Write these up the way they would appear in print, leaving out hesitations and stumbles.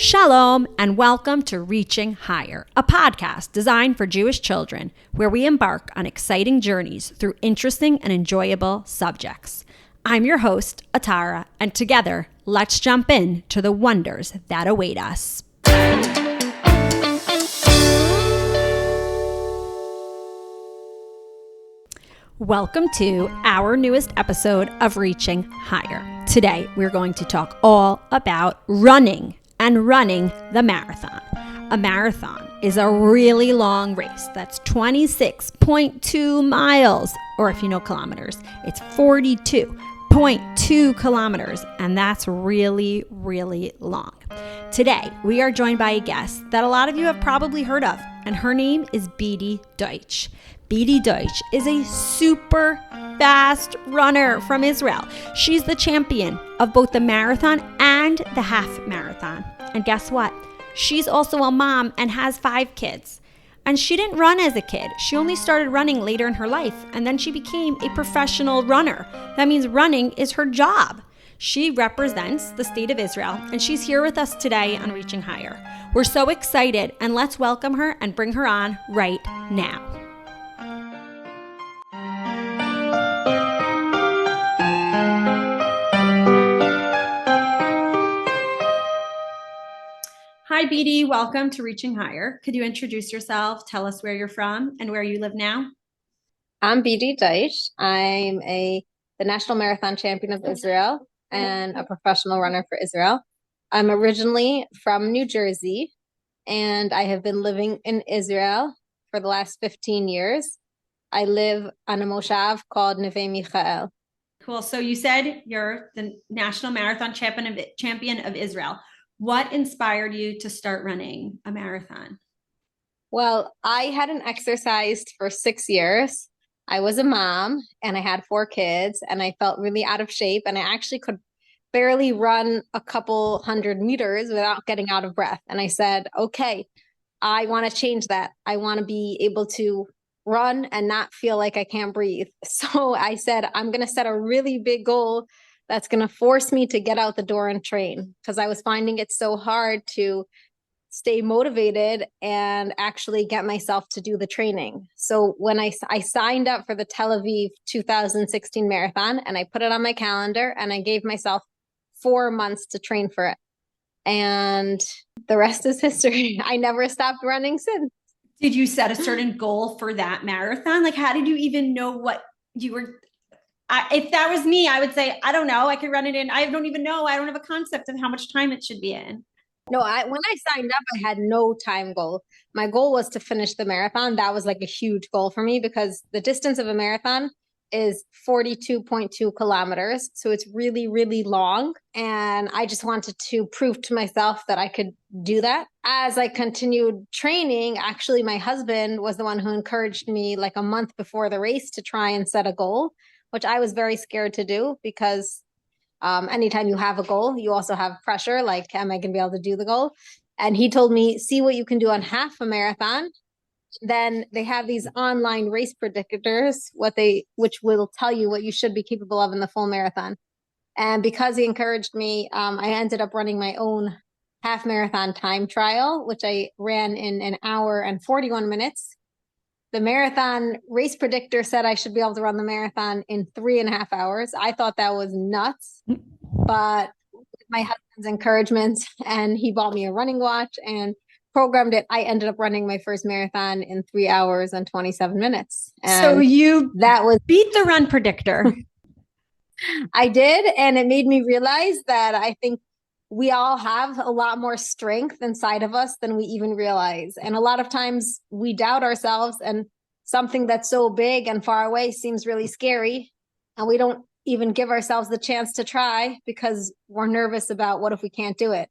Shalom and welcome to Reaching Higher, a podcast designed for Jewish children where we embark on exciting journeys through interesting and enjoyable subjects. I'm your host, Atara, and together, let's jump in to the wonders that await us. Welcome to our newest episode of Reaching Higher. Today, we're going to talk all about running and running the marathon. A marathon is a really long race that's 26.2 miles, or if you know kilometers, it's 42.2 kilometers, and that's really, really long. Today, we are joined by a guest that a lot of you have probably heard of, and her name is Beatie Deutsch. Beatie Deutsch is a super fast runner from Israel. She's the champion of both the marathon and the half marathon. And guess what? She's also a mom and has 5 kids. And she didn't run as a kid. She only started running later in her life, and then she became a professional runner. That means running is her job. She represents the state of Israel, and she's here with us today on Reaching Higher. We're so excited, and let's welcome her and bring her on right now. Hi, Beatie. Welcome to Reaching Higher. Could you introduce yourself, tell us where you're from and where you live now? I'm Beatie Deutsch. I'm the National Marathon Champion of Israel and a professional runner for Israel. I'm originally from New Jersey, and I have been living in Israel for the last 15 years. I live on a moshav called Neve Michael. Cool. So you said you're the National Marathon Champion of Israel. What inspired you to start running a marathon? Well, I hadn't exercised for 6 years. I was a mom and I had 4 kids, and I felt really out of shape, and I actually could barely run a couple 100 meters without getting out of breath. And I said, okay, I want to change that. I want to be able to run and not feel like I can't breathe. So I said, I'm going to set a really big goal that's going to force me to get out the door and train, because I was finding it so hard to stay motivated and actually get myself to do the training. So when I signed up for the Tel Aviv 2016 marathon, and I put it on my calendar, and I gave myself 4 months to train for it. And the rest is history. I never stopped running since. Did you set a certain goal for that marathon? Like, how did you even know what you were? If that was me, I would say, I don't know. I could run it in. I don't even know. I don't have a concept of how much time it should be in. No, when I signed up, I had no time goal. My goal was to finish the marathon. That was like a huge goal for me, because the distance of a marathon is 42.2 kilometers. So it's really, really long. And I just wanted to prove to myself that I could do that. As I continued training, actually, my husband was the one who encouraged me like a month before the race to try and set a goal, which I was very scared to do, because anytime you have a goal, you also have pressure, like, am I going to be able to do the goal? And he told me, see what you can do on half a marathon. Then they have these online race predictors, which will tell you what you should be capable of in the full marathon. And because he encouraged me, I ended up running my own half marathon time trial, which I ran in an hour and 41 minutes. The marathon race predictor said I should be able to run the marathon in 3.5 hours. I thought that was nuts, but with my husband's encouragement, and he bought me a running watch and programmed it, I ended up running my first marathon in 3 hours and 27 minutes. And so you beat the run predictor. I did, and it made me realize that I think we all have a lot more strength inside of us than we even realize. And a lot of times we doubt ourselves, and something that's so big and far away seems really scary. And we don't even give ourselves the chance to try because we're nervous about what if we can't do it.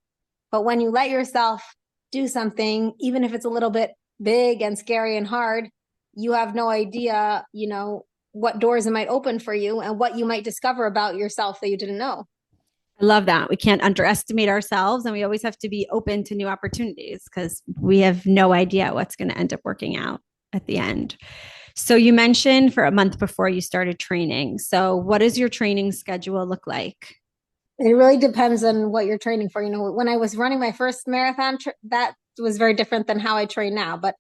But when you let yourself do something, even if it's a little bit big and scary and hard, you have no idea, what doors it might open for you and what you might discover about yourself that you didn't know. I love that. We can't underestimate ourselves, and we always have to be open to new opportunities, because we have no idea what's going to end up working out at the end. So you mentioned for a month before you started training. So what does your training schedule look like? It really depends on what you're training for. When I was running my first marathon, that was very different than how I train now. But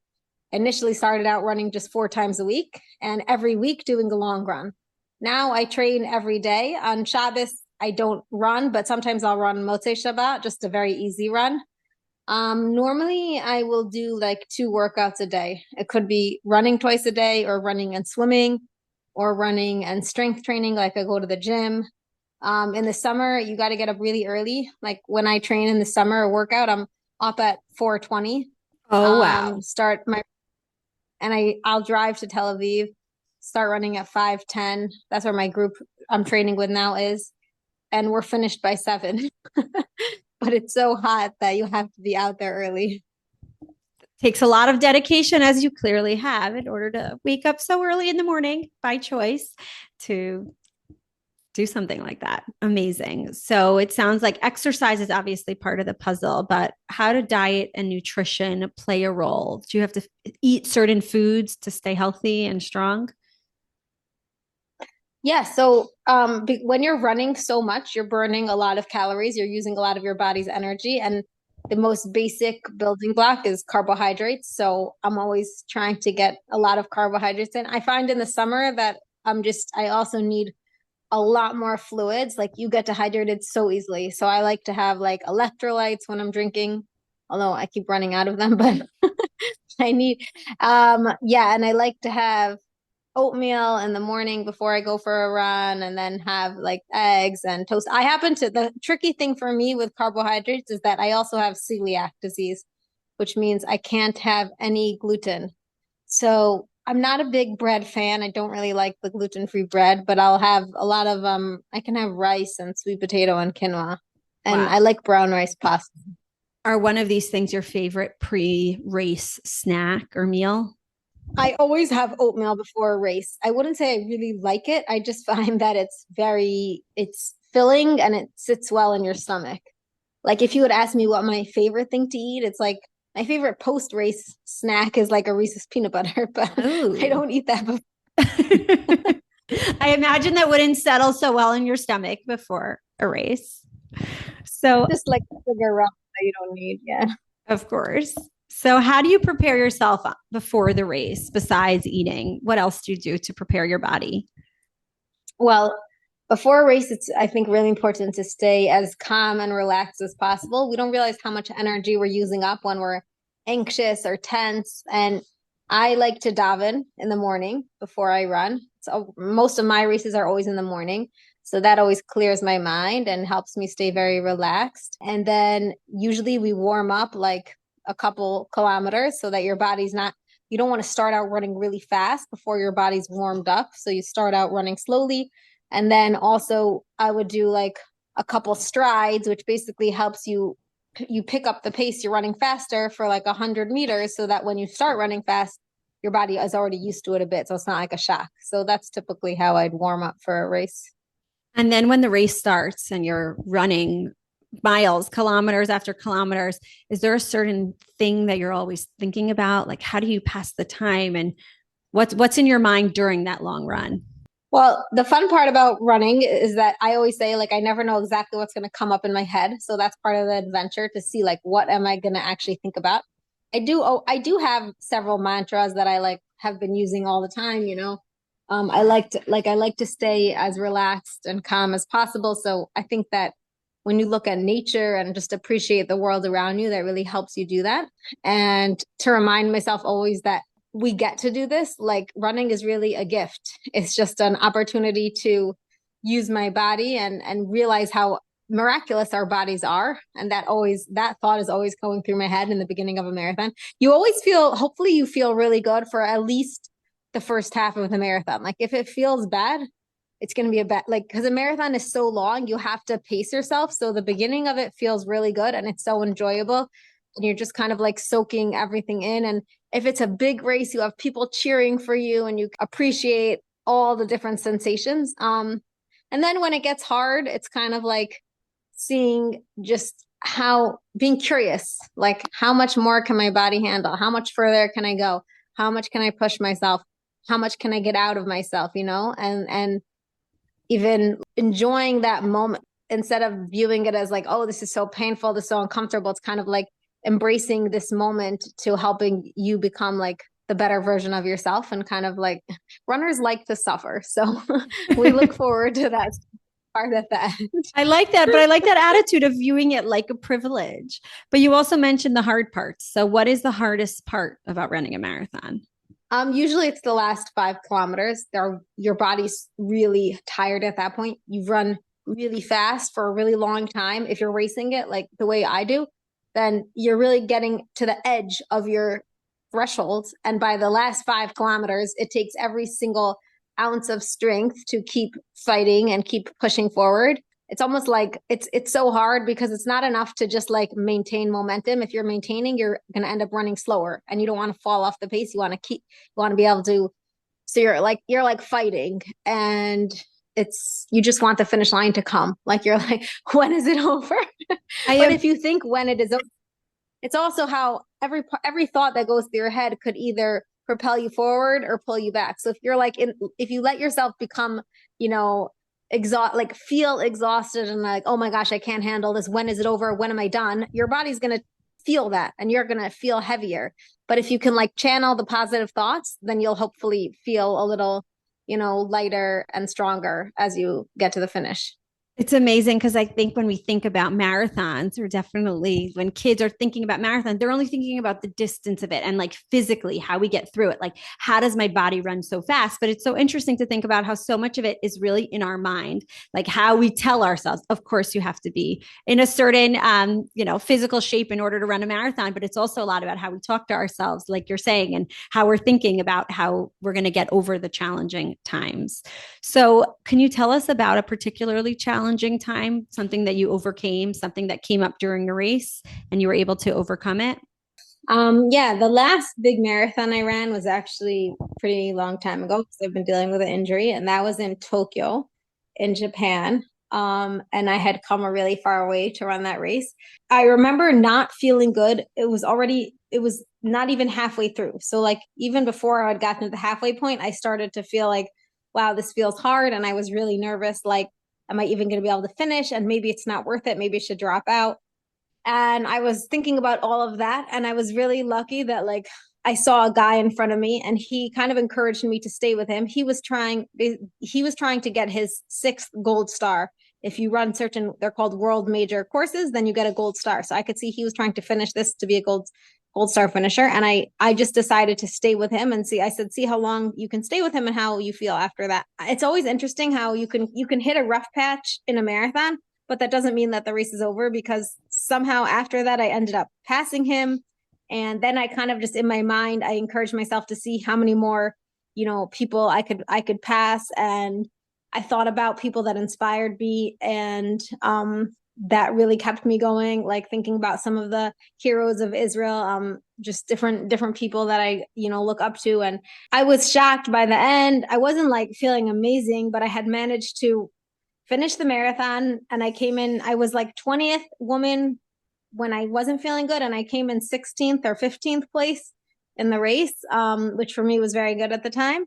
I initially started out running just 4 times a week and every week doing a long run. Now I train every day. On Shabbos, I don't run, but sometimes I'll run Motzei Shabbat, just a very easy run. Normally I will do like 2 workouts a day. It could be running twice a day or running and swimming or running and strength training. Like I go to the gym. In the summer, you got to get up really early. Like when I train in the summer workout, I'm up at 4:20. Oh, wow. Start my and I'll drive to Tel Aviv, start running at 5:10. That's where my group I'm training with now is, and we're finished by 7. But it's so hot that you have to be out there early. Takes a lot of dedication, as you clearly have, in order to wake up so early in the morning by choice to do something like that. Amazing. So it sounds like exercise is obviously part of the puzzle, but how do diet and nutrition play a role? Do you have to eat certain foods to stay healthy and strong? Yeah, so when you're running so much, you're burning a lot of calories, you're using a lot of your body's energy, and the most basic building block is carbohydrates. So I'm always trying to get a lot of carbohydrates in. I find in the summer that I also need a lot more fluids. Like you get dehydrated so easily. So I like to have like electrolytes when I'm drinking, although I keep running out of them, but I need yeah, and I like to have oatmeal in the morning before I go for a run and then have like eggs and toast. The tricky thing for me with carbohydrates is that I also have celiac disease, which means I can't have any gluten. So I'm not a big bread fan. I don't really like the gluten-free bread, but I'll have a lot of I can have rice and sweet potato and quinoa. And I Wow. like brown rice pasta. Are one of these things your favorite pre-race snack or meal? I always have oatmeal before a race. I wouldn't say I really like it. I just find that it's filling and it sits well in your stomach. Like if you would ask me what my favorite thing to eat, it's like my favorite post-race snack is like a Reese's peanut butter, but I Oh. don't eat that before. I imagine that wouldn't settle so well in your stomach before a race. So, Just like sugar rush that you don't need. Yeah. of course. So, how do you prepare yourself before the race besides eating? What else do you do to prepare your body? Well, before a race, it's, I think, really important to stay as calm and relaxed as possible. We don't realize how much energy we're using up when we're anxious or tense. And I like to daven in the morning before I run. So most of my races are always in the morning. So that always clears my mind and helps me stay very relaxed. And then usually we warm up like a couple kilometers so that your body's not you don't want to start out running really fast before your body's warmed up. So you start out running slowly. And then also I would do like a couple strides, which basically helps you pick up the pace. You're running faster for like 100 meters so that when you start running fast, your body is already used to it a bit. So it's not like a shock. So that's typically how I'd warm up for a race. And then when the race starts and you're running miles, kilometers after kilometers, is there a certain thing that you're always thinking about? Like, how do you pass the time and what's in your mind during that long run? Well, the fun part about running is that I always say, like, I never know exactly what's going to come up in my head. So that's part of the adventure to see, like, what am I going to actually think about? I do have several mantras that I like have been using all the time. I like to stay as relaxed and calm as possible. So I think that when you look at nature and just appreciate the world around you, that really helps you do that. And to remind myself always that we get to do this. Like running is really a gift. It's just an opportunity to use my body and realize how miraculous our bodies are. And that thought is always going through my head in the beginning of a marathon. You always hopefully you feel really good for at least the first half of the marathon. Like if it feels bad, it's going to be a bad, like, because a marathon is so long, you have to pace yourself. So the beginning of it feels really good and it's so enjoyable. And you're just kind of like soaking everything in. And if it's a big race, you have people cheering for you and you appreciate all the different sensations. And then when it gets hard, it's kind of like seeing just how being curious, like how much more can my body handle? How much further can I go? How much can I push myself? How much can I get out of myself, And even enjoying that moment. instead of viewing it as like, oh, this is so painful, this is so uncomfortable, it's kind of like embracing this moment to helping you become like the better version of yourself. And kind of like runners like to suffer. So we look forward to that part at the end. I like that, but I like that attitude of viewing it like a privilege. But you also mentioned the hard parts. So, what is the hardest part about running a marathon? Usually it's the last 5 kilometers. Your body's really tired at that point. You've run really fast for a really long time. If you're racing it like the way I do, then you're really getting to the edge of your threshold. And by the last 5 kilometers, it takes every single ounce of strength to keep fighting and keep pushing forward. It's almost like it's so hard because it's not enough to just like maintain momentum. If you're maintaining, you're going to end up running slower, and you don't want to fall off the pace. You want to be able to. So you're like fighting, and you just want the finish line to come. Like you're like, when is it over? But if you think when it is over, it's also how every thought that goes through your head could either propel you forward or pull you back. So if you let yourself become, feel exhausted and like, oh my gosh, I can't handle this. When is it over? When am I done? Your body's going to feel that, and you're going to feel heavier. But if you can like channel the positive thoughts, then you'll hopefully feel a little, lighter and stronger as you get to the finish. It's amazing because I think when we think about marathons, or definitely when kids are thinking about marathon, they're only thinking about the distance of it and like physically how we get through it. Like, how does my body run so fast? But it's so interesting to think about how so much of it is really in our mind, like how we tell ourselves. Of course, you have to be in a certain, physical shape in order to run a marathon, but it's also a lot about how we talk to ourselves, like you're saying, and how we're thinking about how we're going to get over the challenging times. So, can you tell us about a particularly challenging time, something that you overcame, something that came up during a race and you were able to overcome it? Yeah, the last big marathon I ran was actually pretty long time ago because I've been dealing with an injury, and that was in Tokyo, in Japan. And I had come a really far way to run that race. I remember not feeling good. It was not even halfway through. So like even before I had gotten to the halfway point, I started to feel like, wow, this feels hard. And I was really nervous, like, am I even going to be able to finish? And maybe it's not worth it. Maybe I should drop out. And I was thinking about all of that. And I was really lucky that like I saw a guy in front of me, and he kind of encouraged me to stay with him. He was trying to get his 6th gold star. If you run certain, they're called world major courses, then you get a gold star. So I could see he was trying to finish this to be a gold star finisher. And I just decided to stay with him and see. I said, see how long you can stay with him and how you feel after that. It's always interesting how you can hit a rough patch in a marathon, but that doesn't mean that the race is over, because somehow after that I ended up passing him. And then I kind of just in my mind, I encouraged myself to see how many more, people I could pass. And I thought about people that inspired me, and that really kept me going, like thinking about some of the heroes of Israel, just different people that I, look up to. And I was shocked by the end. I wasn't like feeling amazing, but I had managed to finished the marathon, and I was like 20th woman when I wasn't feeling good, and I came in 16th or 15th place in the race, which for me was very good at the time,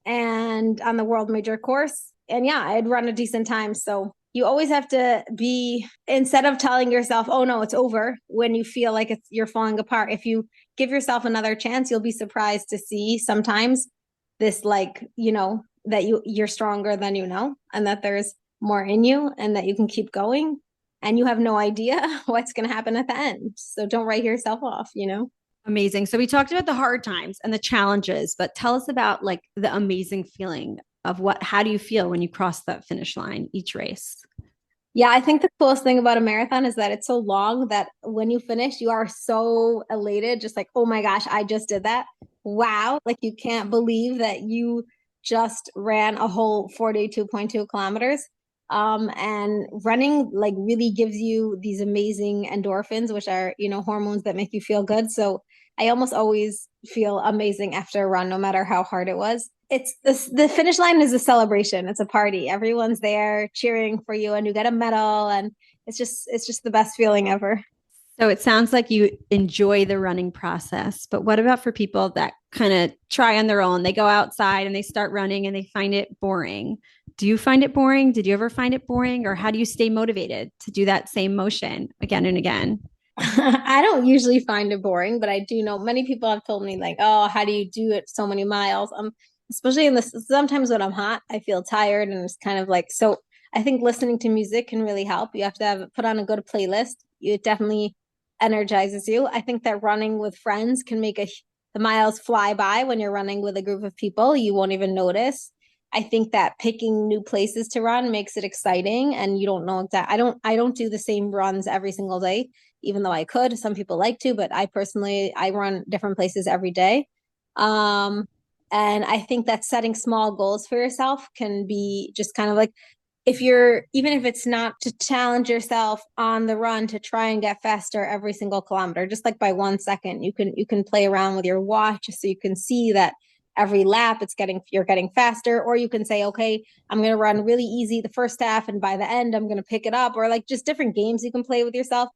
and on the world major course. And yeah, I had run a decent time. So you always have to be, instead of telling yourself, oh no, it's over, when you feel like you're falling apart, if you give yourself another chance, you'll be surprised to see sometimes this, like, that you're stronger than and that there's more in you, and that you can keep going, and you have no idea what's going to happen at the end. So don't write yourself off. Amazing. So we talked about the hard times and the challenges, but tell us about like the amazing feeling of how do you feel when you cross that finish line each race? Yeah, I think the coolest thing about a marathon is that it's so long that when you finish, you are so elated, just like, oh my gosh, I just did that. Wow. Like you can't believe that you just ran a whole 42.2 kilometers. And running like really gives you these amazing endorphins, which are, hormones that make you feel good. So I almost always feel amazing after a run, no matter how hard it was. The finish line is a celebration. It's a party. Everyone's there cheering for you, and you get a medal, and it's just the best feeling ever. So it sounds like you enjoy the running process, but what about for people that kind of try on their own? They go outside and they start running and they find it boring. Do you find it boring? Did you ever find it boring? Or how do you stay motivated to do that same motion again and again? I don't usually find it boring, but I do know many people have told me like, "Oh, how do you do it so many miles?" Especially in this sometimes when I'm hot, I feel tired and it's kind of like so I think listening to music can really help. You have to have put on a good playlist. It definitely energizes you. I think that running with friends can make the miles fly by when you're running with a group of people. You won't even notice. I think that picking new places to run makes it exciting and you don't know exactly I don't do the same runs every single day even though I could. Some people like to, but I personally I run different places every day. Um, and I think that setting small goals for yourself can be just kind of like if you're even if it's not to challenge yourself on the run to try and get faster every single kilometer, just like by 1 second, you can play around with your watch so you can see that every lap you're getting faster, or you can say, okay, I'm gonna run really easy the first half and by the end I'm gonna pick it up, or like just different games you can play with yourself.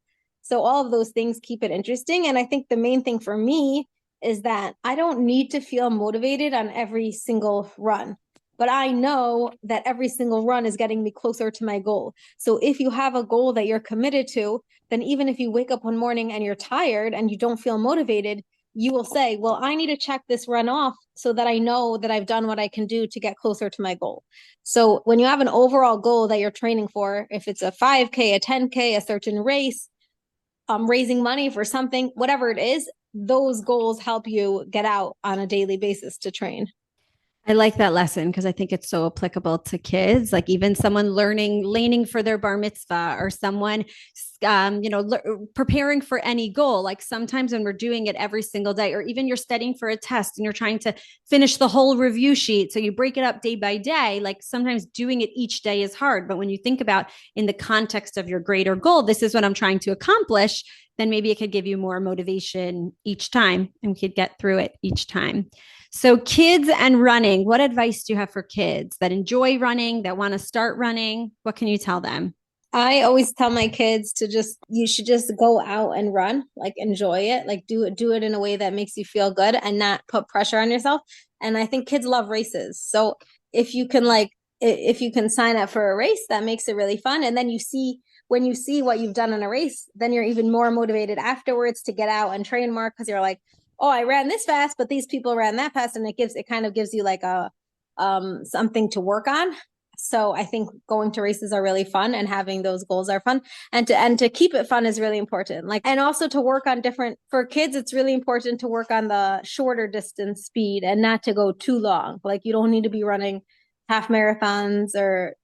So all of those things keep it interesting. And I think the main thing for me is that I don't need to feel motivated on every single run, but I know that every single run is getting me closer to my goal. So if you have a goal that you're committed to, then even if you wake up one morning and you're tired and you don't feel motivated, you will say, well, I need to check this run off so that I know that I've done what I can do to get closer to my goal. So when you have an overall goal that you're training for, if it's a 5K, a 10K, a certain race, raising money for something, whatever it is, those goals help you get out on a daily basis to train. I like that lesson because I think it's so applicable to kids. Like even someone laning for their bar mitzvah, or someone, preparing for any goal. Like sometimes when we're doing it every single day, or even you're studying for a test and you're trying to finish the whole review sheet, so you break it up day by day. Like sometimes doing it each day is hard, but when you think about in the context of your greater goal, this is what I'm trying to accomplish. Then maybe it could give you more motivation each time, and we could get through it each time. So, kids and running, what advice do you have for kids that enjoy running, that want to start running? What can you tell them? I always tell my kids you should just go out and run, like enjoy it, like do it in a way that makes you feel good and not put pressure on yourself. And I think kids love races. So if you can if you can sign up for a race, that makes it really fun. And then when you see what you've done in a race, then you're even more motivated afterwards to get out and train more because you're like, oh, I ran this fast, but these people ran that fast. And it kind of gives you like a something to work on. So I think going to races are really fun and having those goals are fun. And to keep it fun is really important. Like and also to work on different for kids, it's really important to work on the shorter distance speed and not to go too long. Like you don't need to be running half marathons or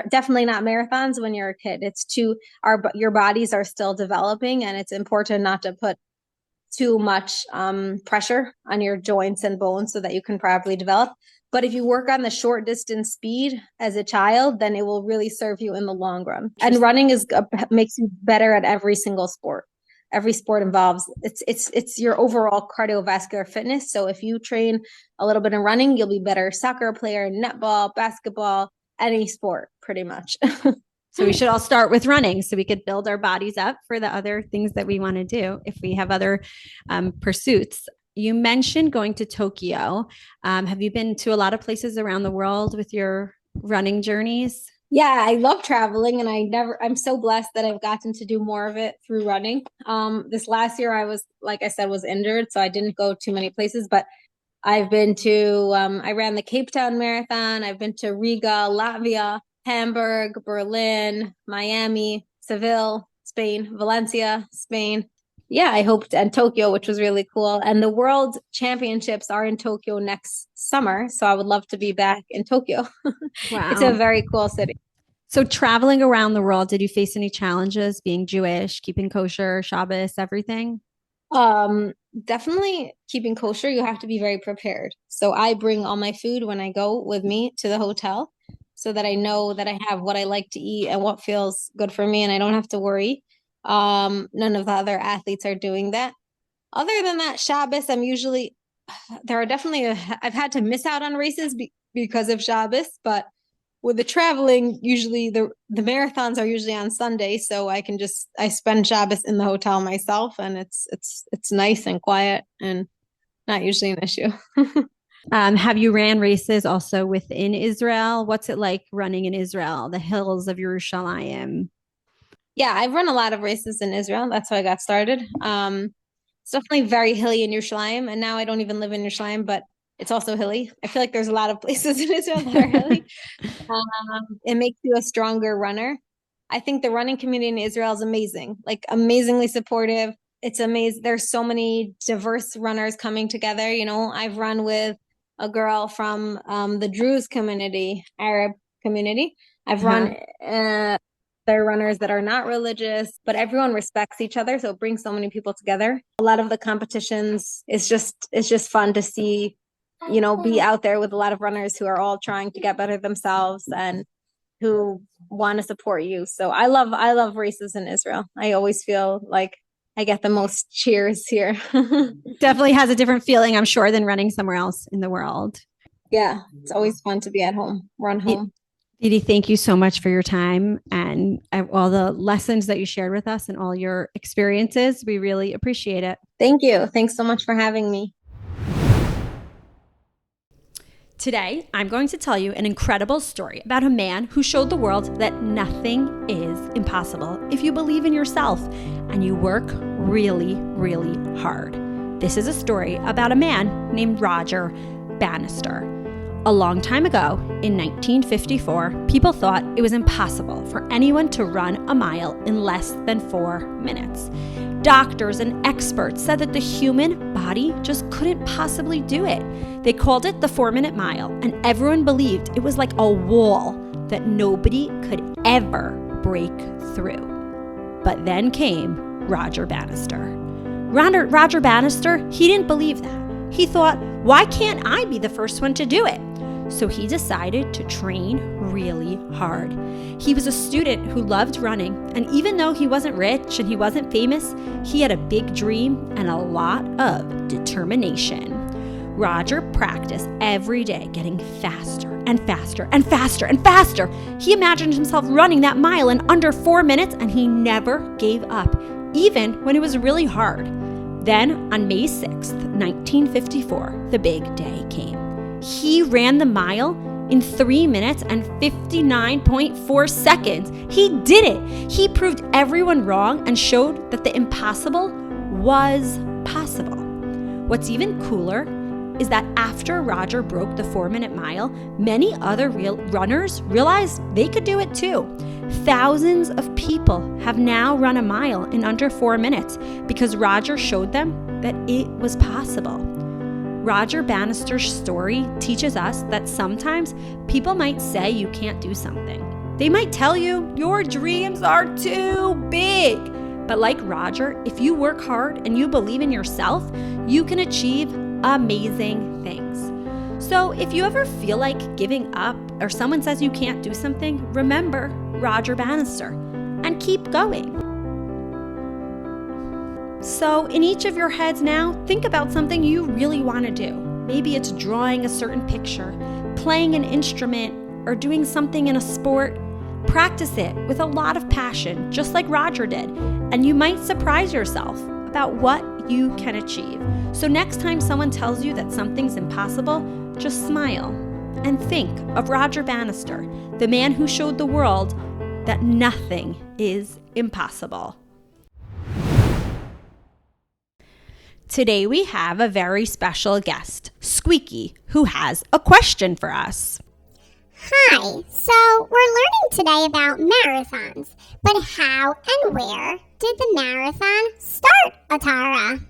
definitely not marathons when you're a kid. It's too your bodies are still developing and it's important not to put too much pressure on your joints and bones so that you can properly develop. But if you work on the short distance speed as a child, then it will really serve you in the long run. And running makes you better at every single sport. Every sport involves it's your overall cardiovascular fitness. So if you train a little bit in running, you'll be better soccer player, netball, basketball, any sport, pretty much. So we should all start with running so we could build our bodies up for the other things that we want to do if we have other pursuits. You mentioned going to Tokyo. Have you been to a lot of places around the world with your running journeys? Yeah, I love traveling and I'm so blessed that I've gotten to do more of it through running. This last year I was, like I said, was injured, so I didn't go too many places, but I've been to, I ran the Cape Town Marathon. I've been to Riga, Latvia, Hamburg, Berlin, Miami, Seville, Spain, Valencia, Spain. Yeah, I hoped, and Tokyo, which was really cool. And the World Championships are in Tokyo next summer. So I would love to be back in Tokyo. It's a Wow. very cool city. So traveling around the world, did you face any challenges being Jewish, keeping kosher, Shabbos, everything? Um, Definitely keeping kosher, you have to be very prepared. So I bring all my food when I go with me to the hotel so that I know that I have what I like to eat and what feels good for me and I don't have to worry. None of the other athletes are doing that. Other than that, Shabbos, there are definitely, I've had to miss out on races because of Shabbos, but with the traveling, usually the marathons are usually on Sunday, so I spend Shabbos in the hotel myself, and it's nice and quiet and not usually an issue. Have you ran races also within Israel? What's it like running in Israel, the hills of Yerushalayim? Yeah, I've run a lot of races in Israel. That's how I got started. It's definitely very hilly in Yerushalayim, and now I don't even live in Yerushalayim, but it's also hilly. I feel like there's a lot of places in Israel that are hilly. It makes you a stronger runner. I think the running community in Israel is amazing, like amazingly supportive. It's amazing. There's so many diverse runners coming together. You know, I've run with a girl from the Druze community, Arab community. I've run there are runners that are not religious, but everyone respects each other. So it brings so many people together. A lot of the competitions is it's just fun to see, you know, be out there with a lot of runners who are all trying to get better themselves and who want to support you. So I love races in Israel. I always feel like I get the most cheers here. Definitely has a different feeling, I'm sure, than running somewhere else in the world. Yeah, it's always fun to be at home, run home. Beatie, thank you so much for your time and all the lessons that you shared with us and all your experiences. We really appreciate it. Thank you. Thanks so much for having me. Today, I'm going to tell you an incredible story about a man who showed the world that nothing is impossible if you believe in yourself and you work really, really hard. This is a story about a man named Roger Bannister. A long time ago, in 1954, people thought it was impossible for anyone to run a mile in less than 4 minutes. Doctors and experts said that the human body just couldn't possibly do it. They called it the 4-minute mile, and everyone believed it was like a wall that nobody could ever break through. But then came Roger Bannister. Roger Bannister, he didn't believe that. He thought, why can't I be the first one to do it? So he decided to train really hard. He was a student who loved running, and even though he wasn't rich and he wasn't famous, he had a big dream and a lot of determination. Roger practiced every day, getting faster and faster and faster and faster. He imagined himself running that mile in under 4 minutes, and he never gave up, even when it was really hard. Then, on May 6th, 1954, the big day came. He ran the mile in 3 minutes and 59.4 seconds. He did it. He proved everyone wrong and showed that the impossible was possible. What's even cooler is that after Roger broke the 4-minute mile, many other runners realized they could do it too. Thousands of people have now run a mile in under 4 minutes because Roger showed them that it was possible. Roger Bannister's story teaches us that sometimes people might say you can't do something. They might tell you your dreams are too big. But like Roger, if you work hard and you believe in yourself, you can achieve amazing things. So if you ever feel like giving up or someone says you can't do something, remember Roger Bannister and keep going. So in each of your heads now, think about something you really want to do. Maybe it's drawing a certain picture, playing an instrument, or doing something in a sport. Practice it with a lot of passion, just like Roger did, and you might surprise yourself about what you can achieve. So next time someone tells you that something's impossible, just smile and think of Roger Bannister, the man who showed the world that nothing is impossible. Today we have a very special guest, Squeaky, who has a question for us. Hi, so we're learning today about marathons, but how and where did the marathon start, Atara?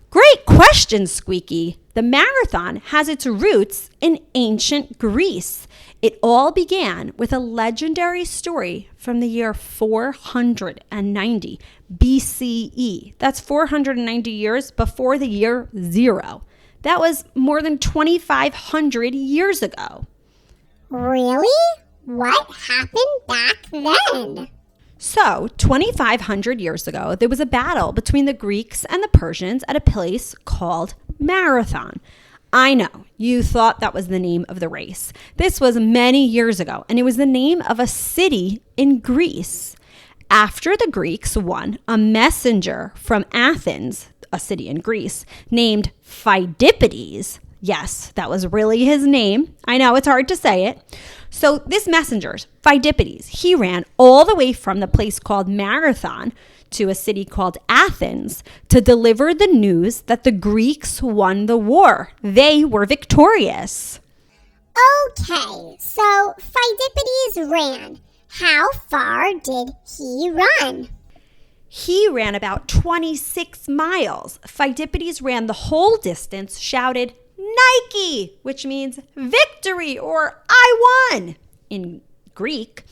Great question, Squeaky. The marathon has its roots in ancient Greece. It all began with a legendary story from the year 490 BCE. That's 490 years before the year 0. That was more than 2,500 years ago. Really? What happened back then? So, 2,500 years ago, there was a battle between the Greeks and the Persians at a place called Marathon. I know, you thought that was the name of the race. This was many years ago, and it was the name of a city in Greece. After the Greeks won, a messenger from Athens, a city in Greece, named Pheidippides, Yes, that was really his name. I know it's hard to say it. So this messenger, Pheidippides, he ran all the way from the place called Marathon to a city called Athens to deliver the news that the Greeks won the war. They were victorious. Okay, so Pheidippides ran. How far did he run? He ran about 26 miles. Pheidippides ran the whole distance, shouted, Nike, which means victory or I won in Greek.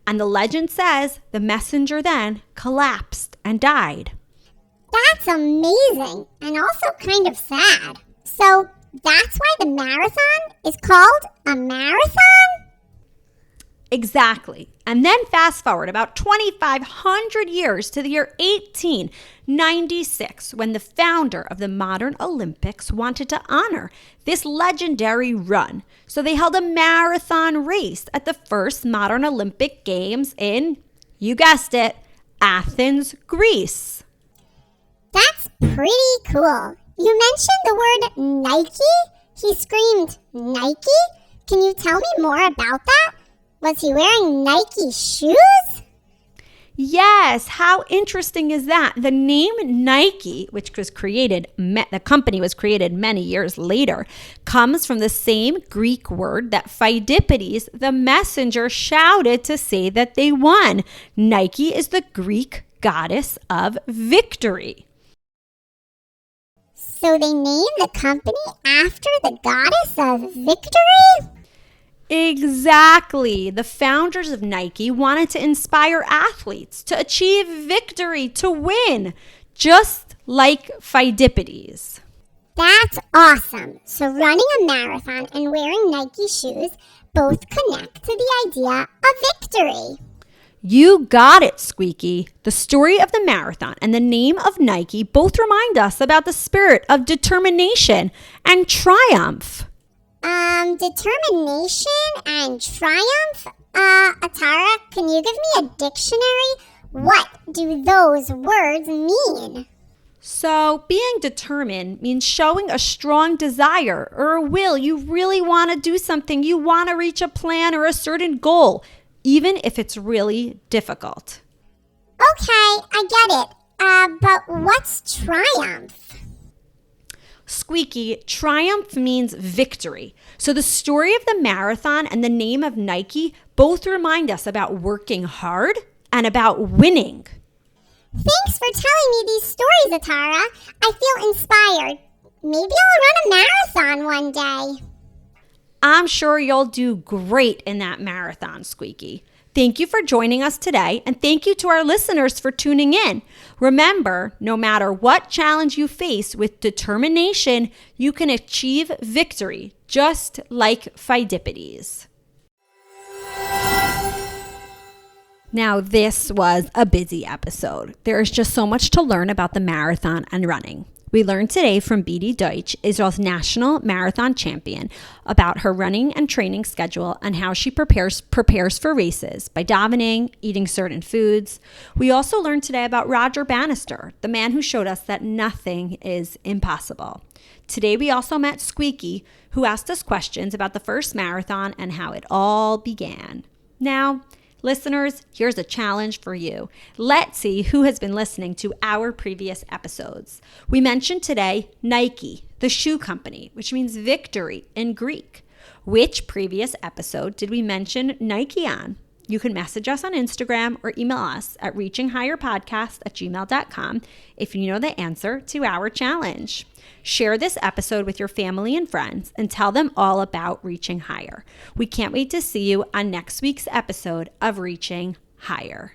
And the legend says the messenger then collapsed and died. That's amazing and also kind of sad. So that's why the marathon is called a marathon? Exactly. And then fast forward about 2,500 years to the year 1896, when the founder of the modern Olympics wanted to honor this legendary run. So they held a marathon race at the first modern Olympic Games in, you guessed it, Athens, Greece. That's pretty cool. You mentioned the word Nike. He screamed, Nike? Can you tell me more about that? Was he wearing Nike shoes? Yes, how interesting is that? The name Nike, which was created, the company was created many years later, comes from the same Greek word that Pheidippides, the messenger, shouted to say that they won. Nike is the Greek goddess of victory. So they named the company after the goddess of victory? Exactly. The founders of Nike wanted to inspire athletes to achieve victory, to win, just like Pheidippides. That's awesome. So running a marathon and wearing Nike shoes both connect to the idea of victory. You got it, Squeaky. The story of the marathon and the name of Nike both remind us about the spirit of determination and triumph. Determination and triumph? Atara, can you give me a dictionary? What do those words mean? So, being determined means showing a strong desire or a will. You really want to do something. You want to reach a plan or a certain goal, even if it's really difficult. Okay, I get it. But what's triumph? Squeaky, triumph means victory. So the story of the marathon and the name of Nike both remind us about working hard and about winning. Thanks for telling me these stories, Atara. I feel inspired. Maybe I'll run a marathon one day. I'm sure you'll do great in that marathon, Squeaky. Thank you for joining us today, and thank you to our listeners for tuning in. Remember, no matter what challenge you face, with determination, you can achieve victory, just like Pheidippides. Now, this was a busy episode. There is just so much to learn about the marathon and running. We learned today from Beatie Deutsch, Israel's national marathon champion, about her running and training schedule and how she prepares for races by davening, eating certain foods. We also learned today about Roger Bannister, the man who showed us that nothing is impossible. Today we also met Squeaky, who asked us questions about the first marathon and how it all began. Now, listeners, here's a challenge for you. Let's see who has been listening to our previous episodes. We mentioned today Nike, the shoe company, which means victory in Greek. Which previous episode did we mention Nike on? You can message us on Instagram or email us at reachinghigherpodcast@gmail.com if you know the answer to our challenge. Share this episode with your family and friends and tell them all about Reaching Higher. We can't wait to see you on next week's episode of Reaching Higher.